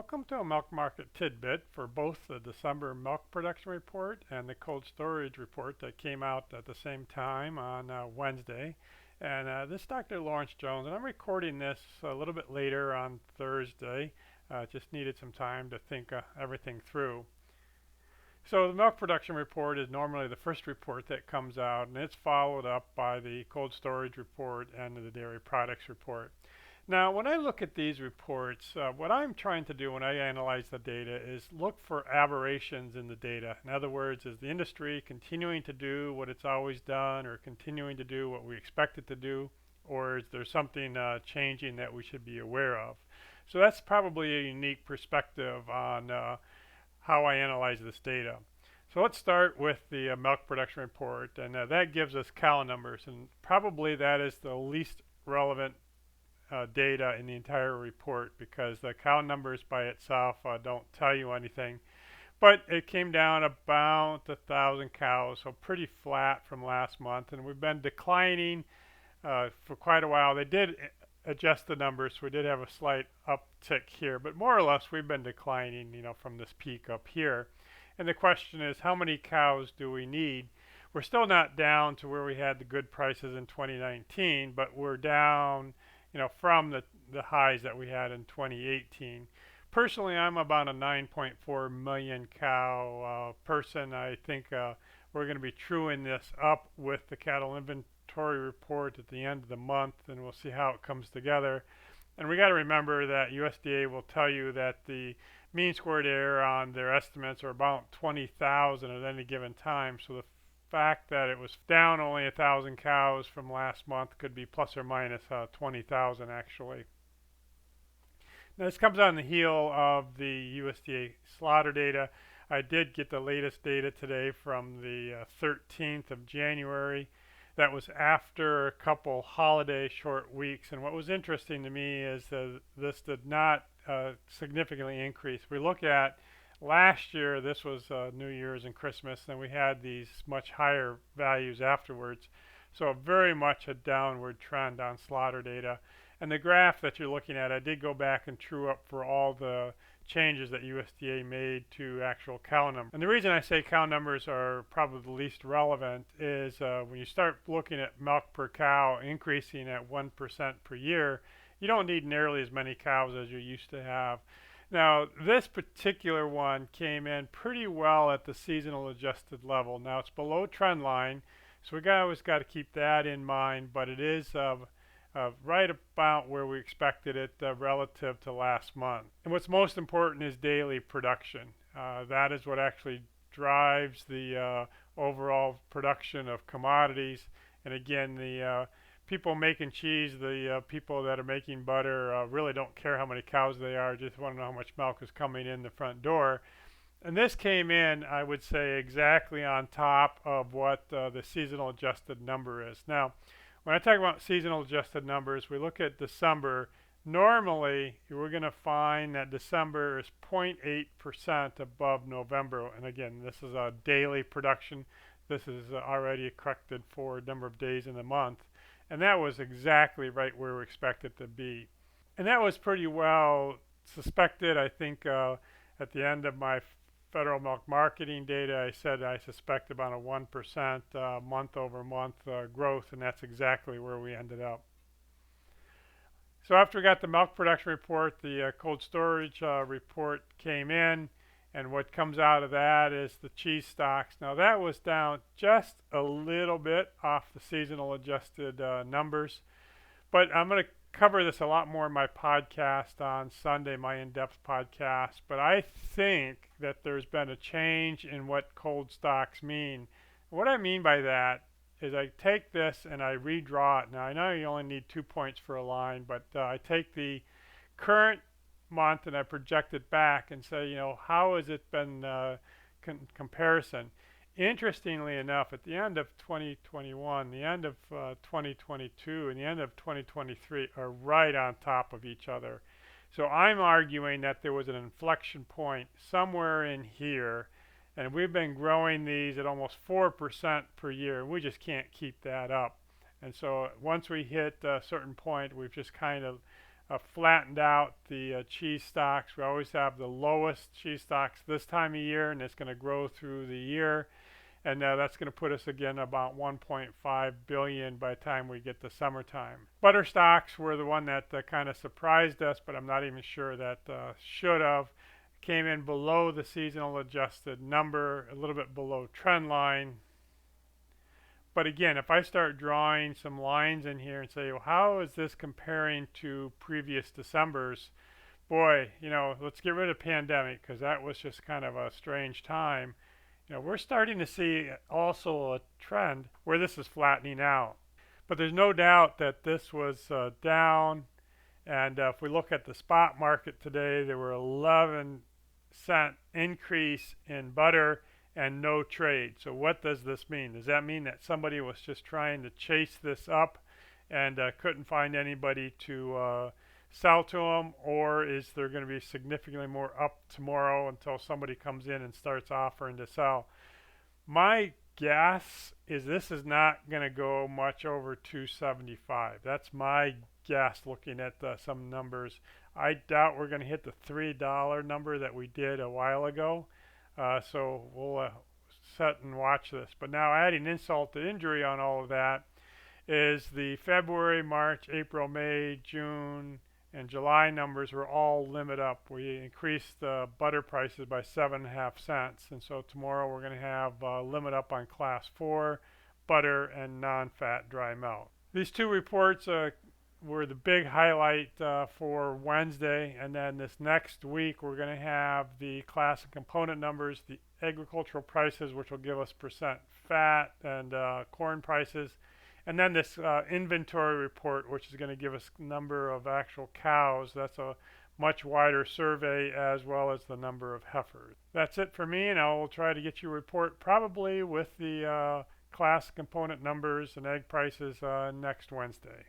Welcome to a Milk Market Tidbit for both the December milk production report and the cold storage report that came out at the same time on Wednesday. And this is Dr. Lawrence Jones, and I'm recording this a little bit later on Thursday. Just needed some time to think everything through. So the milk production report is normally the first report that comes out, and it's followed up by the cold storage report and the dairy products report. Now, when I look at these reports, what I'm trying to do when I analyze the data is look for aberrations in the data. In other words, is the industry continuing to do what it's always done or continuing to do what we expect it to do, or is there something changing that we should be aware of? So that's probably a unique perspective on how I analyze this data. So let's start with the milk production report, and that gives us cow numbers, and probably that is the least relevant data in the entire report because the cow numbers by itself don't tell you anything. But it came down about 1,000 cows, so pretty flat from last month, and we've been declining for quite a while. They did adjust the numbers, so we did have a slight uptick here, but more or less we've been declining, from this peak up here. And the question is, how many cows do we need? We're still not down to where we had the good prices in 2019, but we're down from the highs that we had in 2018. Personally, I'm about a 9.4 million cow person. I think we're going to be truing this up with the cattle inventory report at the end of the month, and we'll see how it comes together. And we got to remember that USDA will tell you that the mean squared error on their estimates are about 20,000 at any given time. So the fact that it was down only 1,000 cows from last month could be plus or minus 20,000 actually. Now this comes on the heel of the USDA slaughter data. I did get the latest data today from the 13th of January. That was after a couple holiday short weeks, and what was interesting to me is that this did not significantly increase. We look at last year, this was New Year's and Christmas, and we had these much higher values afterwards. So very much a downward trend on slaughter data. And the graph that you're looking at, I did go back and true up for all the changes that USDA made to actual cow numbers. And the reason I say cow numbers are probably the least relevant is when you start looking at milk per cow increasing at 1% per year, you don't need nearly as many cows as you used to have. Now, this particular one came in pretty well at the seasonal adjusted level. Now, it's below trend line, so we always got to keep that in mind, but it is right about where we expected it relative to last month. And what's most important is daily production. That is what actually drives the overall production of commodities. And again, the people making cheese, the people that are making butter really don't care how many cows they are, just want to know how much milk is coming in the front door. And this came in, I would say, exactly on top of what the seasonal adjusted number is. Now, when I talk about seasonal adjusted numbers, we look at December. Normally, we're going to find that December is 0.8% above November. And again, this is a daily production. This is already corrected for a number of days in the month. And that was exactly right where we expected it to be. And that was pretty well suspected. I think at the end of my federal milk marketing data, I said I suspect about a 1% month over month growth, and that's exactly where we ended up. So after we got the milk production report, the cold storage report came in, and what comes out of that is the cheese stocks. Now that was down just a little bit off the seasonal adjusted numbers, but I'm going to cover this a lot more in my podcast on Sunday, my in-depth podcast. But I think that there's been a change in what cold stocks mean. What I mean by that is I take this and I redraw it. Now I know you only need 2 points for a line, but I take the current month and I project it back and say, how has it been comparison? Interestingly enough, at the end of 2021, the end of 2022, and the end of 2023 are right on top of each other. So I'm arguing that there was an inflection point somewhere in here, and we've been growing these at almost 4% per year, and we just can't keep that up. And so once we hit a certain point, we've just kind of flattened out the cheese stocks. We always have the lowest cheese stocks this time of year, and it's going to grow through the year. And that's going to put us again about 1.5 billion by the time we get to summertime. Butter stocks were the one that kind of surprised us, but I'm not even sure that should have. Came in below the seasonal adjusted number, a little bit below trend line. But again, if I start drawing some lines in here and say, well, how is this comparing to previous Decembers? Boy, let's get rid of pandemic because that was just kind of a strange time. We're starting to see also a trend where this is flattening out. But there's no doubt that this was down. And if we look at the spot market today, there were 11-cent increase in butter and no trade. So what does this mean? Does that mean that somebody was just trying to chase this up and couldn't find anybody to sell to them, or is there going to be significantly more up tomorrow until somebody comes in and starts offering to sell? My guess is this is not going to go much over 275. That's my guess looking at some numbers. I doubt we're going to hit the $3 number that we did a while ago. So we'll sit and watch this. But now adding insult to injury on all of that is the February, March, April, May, June, and July numbers were all limit up. We increased the butter prices by 7.5 cents, and so tomorrow we're going to have limit up on class 4 butter and non-fat dry melt. These two reports were the big highlight for Wednesday, and then this next week we're going to have the class and component numbers, the agricultural prices, which will give us percent fat and corn prices. And then this inventory report, which is going to give us number of actual cows. That's a much wider survey, as well as the number of heifers. That's it for me, and I will try to get you a report probably with the class component numbers and egg prices next Wednesday.